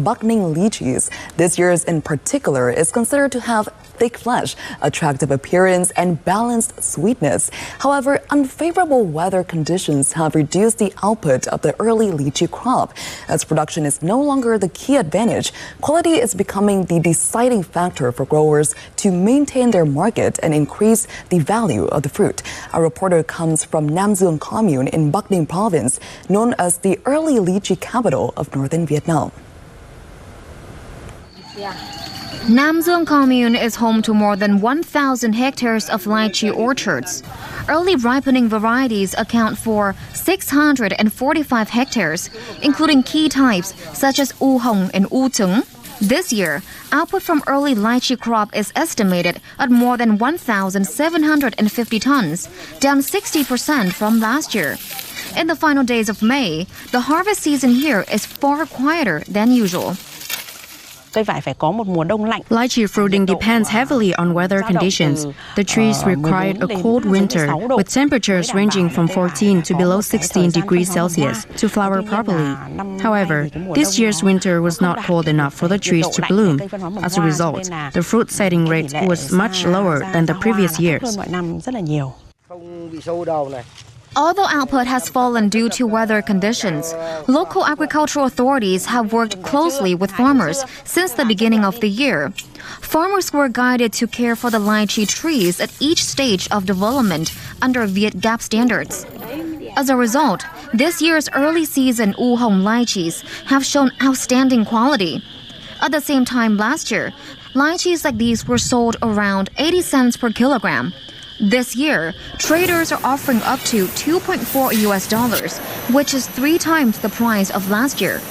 Bắc Ninh lychees. This year's in particular is considered to have thick flesh, attractive appearance, and balanced sweetness. However, unfavorable weather conditions have reduced the output of the early lychee crop. As production is no longer the key advantage, quality is becoming the deciding factor for growers to maintain their market and increase the value of the fruit. Our reporter comes from Nam Dương commune in Bắc Ninh province, known as the early lychee capital of northern Vietnam. Nam Dương commune is home to more than 1,000 hectares of lychee orchards. Early ripening varieties account for 645 hectares, including key types such as U Hồng and U Trứng. This year, output from early lychee crop is estimated at more than 1,750 tons, down 60% from last year. In the final days of May, the harvest season here is far quieter than usual. Lychee fruiting depends heavily on weather conditions. The trees required a cold winter, with temperatures ranging from 14 to below 16 degrees Celsius to flower properly. However, this year's winter was not cold enough for the trees to bloom. As a result, the fruit setting rate was much lower than the previous years. Although output has fallen due to weather conditions, local agricultural authorities have worked closely with farmers since the beginning of the year. Farmers were guided to care for the lychee trees at each stage of development under Viet Gap standards. As a result, this year's early season U Hồng lychees have shown outstanding quality. At the same time last year, lychees like these were sold around 80 cents per kilogram. This year, traders are offering up to $2.4, which is 3 times the price of last year.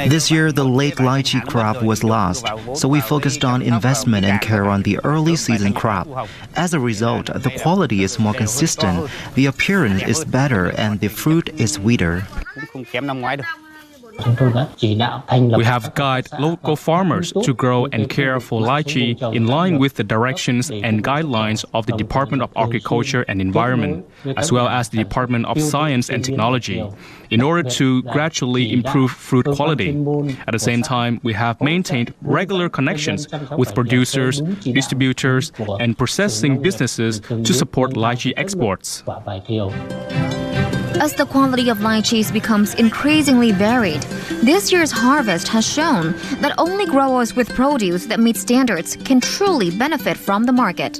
This year, the late lychee crop was lost, so we focused on investment and care on the early season crop. As a result, the quality is more consistent, the appearance is better, and the fruit is sweeter. We have guided local farmers to grow and care for lychee in line with the directions and guidelines of the Department of Agriculture and Environment, as well as the Department of Science and Technology, in order to gradually improve fruit quality. At the same time, we have maintained regular connections with producers, distributors, and processing businesses to support lychee exports. As the quality of lychees becomes increasingly varied, this year's harvest has shown that only growers with produce that meet standards can truly benefit from the market.